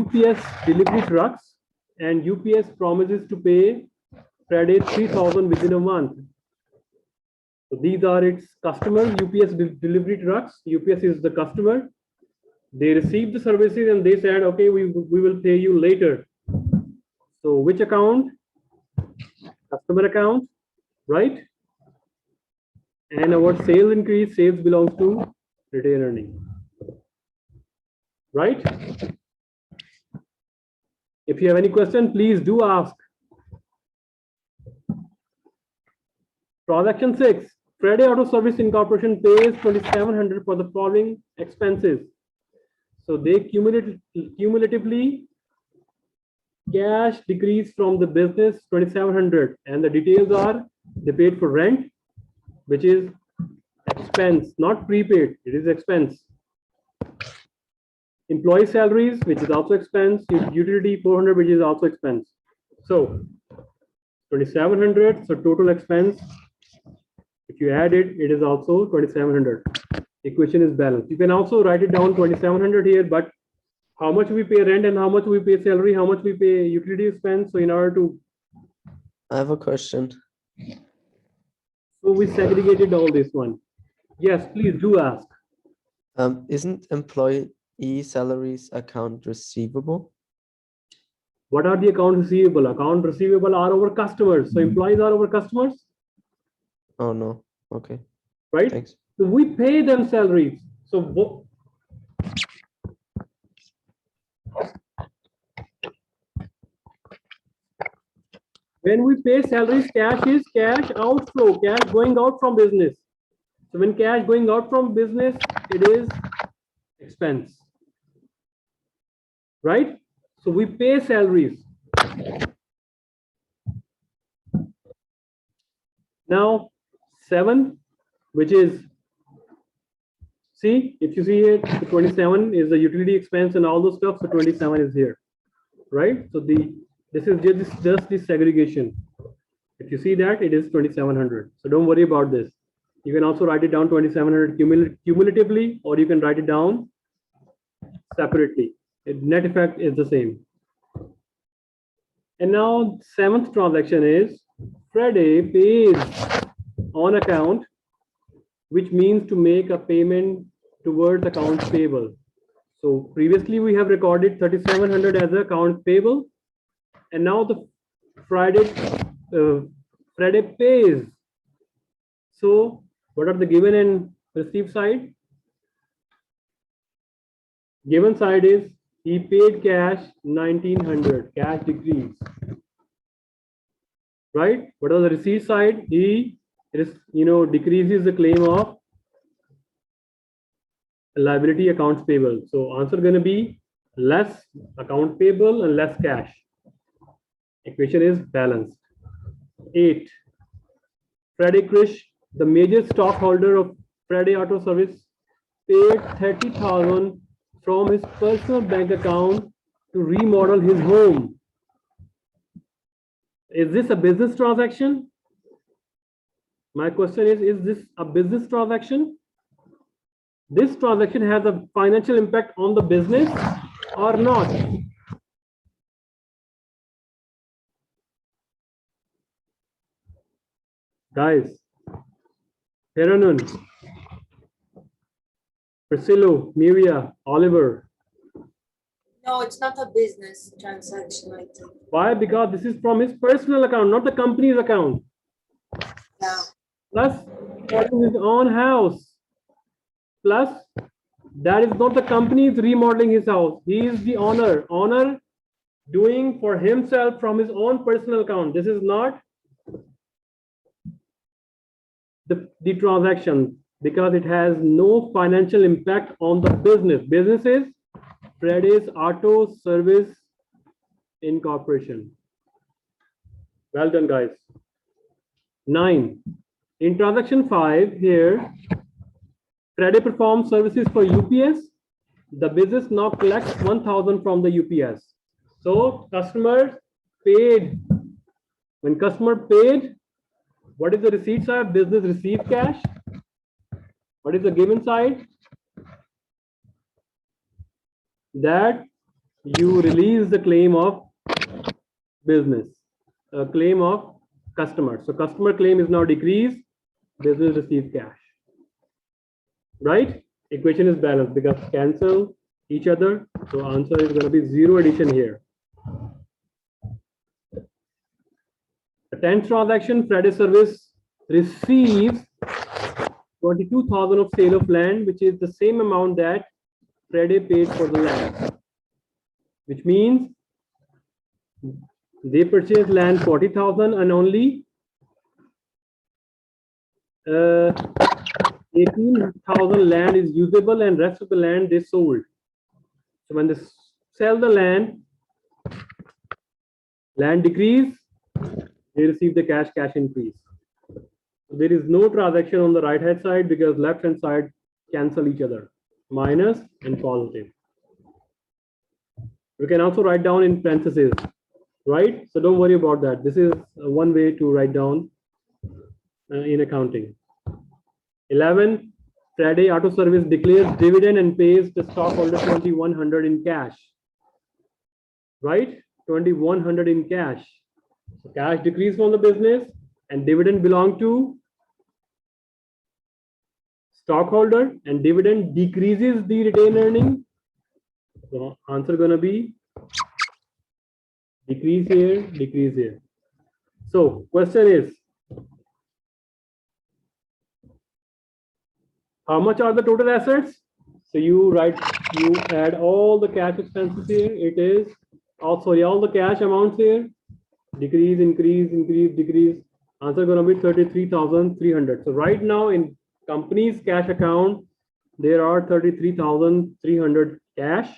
UPS delivery trucks, and UPS promises to pay Friday 3,000 within a month. So these are its customers, UPS delivery trucks. UPS is the customer. They received the services and they said, okay, we will pay you later. So which account? Customer account, right? And our sales increase, sales belongs to retained earning, right? If you have any question, please do ask. Transaction 6, Friday Auto Service Incorporation pays 2,700 for the following expenses. So they cumulatively cash decrease from the business 2,700, and the details are they paid for rent, which is expense, not prepaid, it is expense. Employee salaries, which is also expense. Utility 400, which is also expense. So 2,700, so total expense, if you add it, it is also 2,700. Equation is balanced. You can also write it down 2,700 here, but how much we pay rent and how much we pay salary, how much we pay utility expense. So in order to, I have a question. so we segregated all this one. Yes, please do ask. Isn't employee salaries account receivable? What are the account receivable? Account receivable are our customers. So employees are our customers. Oh no. Okay. Right? Thanks. So we pay them salaries. So when we pay salaries, cash is cash outflow, cash going out from business. So when cash going out from business, it is expense. Right? So we pay salaries. Now 7, which is, see, if you see it, the 27 is the utility expense and all those stuff. So 27 is here, right? So this is just the segregation. If you see that, it is 2,700. So don't worry about this. You can also write it down 2,700 cumulatively, or you can write it down separately. Net effect is the same. And now 7th transaction is Friday pays on account, which means to make a payment towards accounts payable. So previously we have recorded 3,700 as account payable, and now the Friday pays. So what are the given and received side? Given side is he paid cash 1,900, cash decrease, right? What are the receipt side? He decreases the claim of liability accounts payable. So answer going to be less account payable and less cash. Equation is balanced. 8, Friday Krish, the major stockholder of Friday Auto Service, paid 30,000 from his personal bank account to remodel his home. Is this a business transaction? My question is this a business transaction? This transaction has a financial impact on the business or not? Guys, Heranun, Priscillo, Miria, Oliver. No, it's not a business transaction, I think. Why? Because this is from his personal account, not the company's account. Yeah. Plus, his own house. Plus, that is not the company's remodeling his house. He is the owner. Owner doing for himself from his own personal account. This is not the transaction, because it has no financial impact on the business. Business is Friday's Auto Service Incorporation. Well done, guys. 9. In transaction 5 here, Friday performs services for UPS. The business now collects 1,000 from the UPS. So customer paid. When customer paid, what is the receipt side? Business received cash. What is the given side? That you release the claim of business, a claim of customer. So customer claim is now decreased, business receives cash. Right? Equation is balanced because cancel each other. So answer is going to be zero addition here. The 10th transaction, Friday service receives 22,000 of sale of land, which is the same amount that Friday paid for the land, which means they purchased land 40,000 and only 18,000 land is usable and rest of the land they sold. So when they sell the land decrease, they receive the cash increase. So there is no transaction on the right hand side because left hand side cancel each other, minus and positive. You can also write down in parentheses, right? So don't worry about that. This is one way to write down in accounting. 11, Friday Auto Service declares dividend and pays the stockholder 2,100 in cash, right? 2,100 in cash. So cash decrease from the business and dividend belong to stockholder and dividend decreases the retained earning. So answer gonna be decrease here, decrease here. So question is, how much are the total assets? So you add all the cash expenses here. It is, oh sorry, all the cash amounts here. Decrease, increase, increase, decrease. Answer gonna be 33,300. So right now in company's cash account, there are 33,300 cash.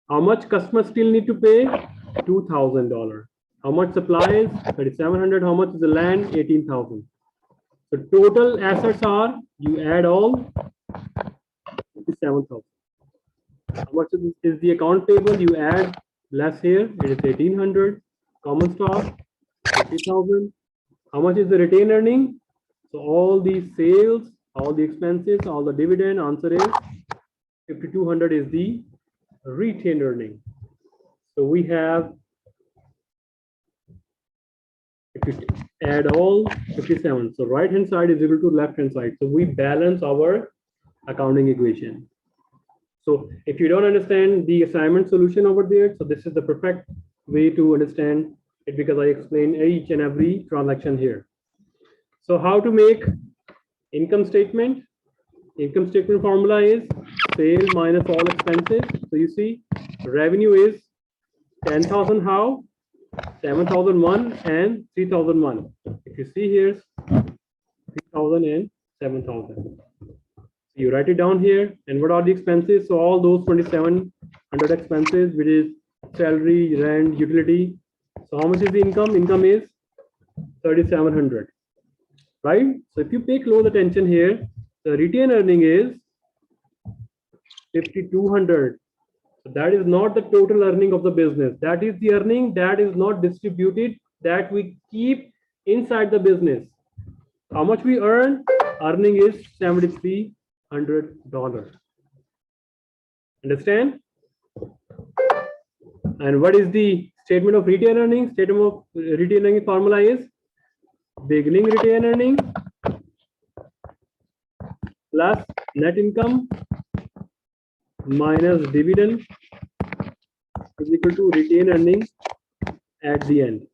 How much customers still need to pay? $2,000. How much supplies? 3,700. How much is the land? 18,000. So total assets are, you add all, 57,000. How much is the account payable? You add less here, it is 1,800. Common stock, 50,000. How much is the retained earning? So all the sales, all the expenses, all the dividend, answer is 5,200 is the retained earning. So we have, if you add all, 57. So right hand side is equal to left hand side. So we balance our accounting equation. So if you don't understand the assignment solution over there, so this is the perfect way to understand it because I explain each and every transaction here. So how to make income statement? Income statement formula is sale minus all expenses. So you see revenue is 10,000 how? 7,001 and 3,001. If you see here, 3,000 and 7,000. You write it down here. And what are the expenses? So all those 2,700 expenses, which is salary, rent, utility. So how much is the income? Income is 3,700, right? So if you pay close attention here, the retained earning is 5,200. So that is not the total earning of the business. That is the earning that is not distributed, that we keep inside the business. How much we earn? Earning is $7,300. Understand? And what is the statement of retained earnings? Statement of retained earning formula is beginning retained earning plus net income minus dividend is equal to retained earning at the end.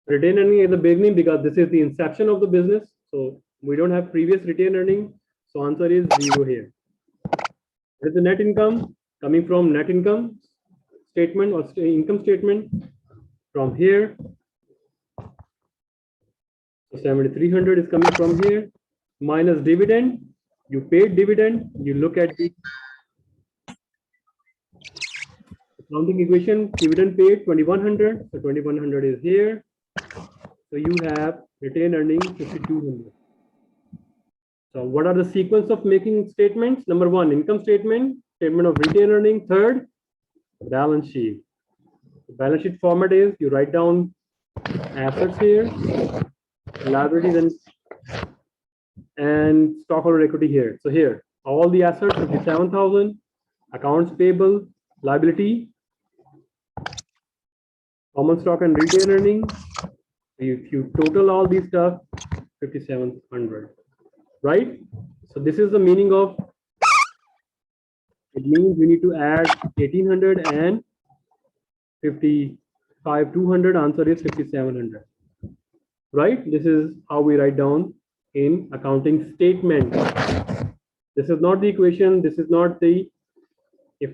Retained earning at the beginning because this is the inception of the business. So we don't have previous retained earning. So answer is 0 here. What is the net income? Coming from net income statement or income statement from here. So 7,300 is coming from here minus dividend. You paid dividend. You look at the accounting equation. Dividend paid 2,100. So 2,100 is here. So you have retained earnings 5,200. So what are the sequence of making statements? Number one, income statement, statement of retained earning. Third, balance sheet. The balance sheet format is you write down assets here, liabilities and stockholder equity here. So here, all the assets, 57,000, accounts payable, liability, common stock and retail earnings. If you total all these stuff, 5,700, right? So this is the meaning of, it means we need to add 1,800 and 55,200, answer is 5,700, right? This is how we write down in accounting statement. This is not the equation, this is not a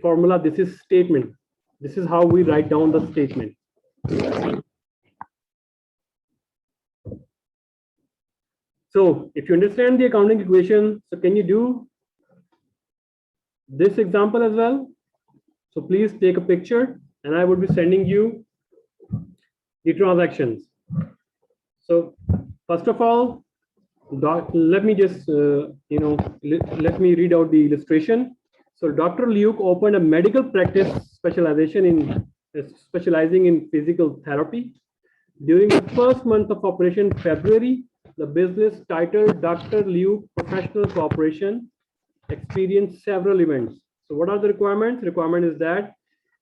formula, this is statement. This is how we write down the statement. So if you understand the accounting equation, so can you do this example as well? So please take a picture and I would be sending you the transactions. So first of all, let me just, let me read out the illustration. So Dr. Luke opened a medical practice specializing in physical therapy. During the first month of operation, February, the business titled Dr. Luke Professional Corporation experienced several events. So what are the requirements? Requirement is that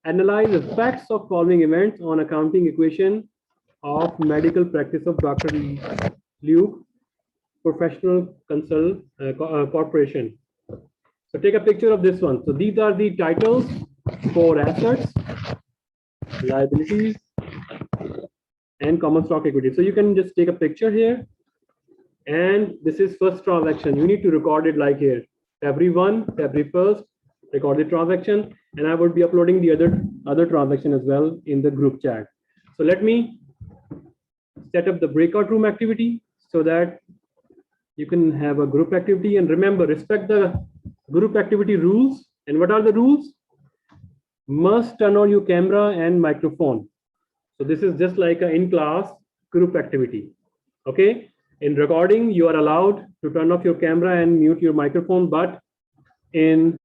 analyze effects of following events on accounting equation of medical practice of Dr. Luke Professional Corporation. So take a picture of this one. So these are the titles for assets, liabilities, and common stock equity. So you can just take a picture here. And this is first transaction. You need to record it like here. February 1, February 1st, record the transaction. And I would be uploading the other transaction as well in the group chat. So let me set up the breakout room activity so that you can have a group activity. And remember, respect the group activity rules. And what are the rules? Must turn on your camera and microphone. So this is just like an in-class group activity. Okay. In recording, you are allowed to turn off your camera and mute your microphone, but in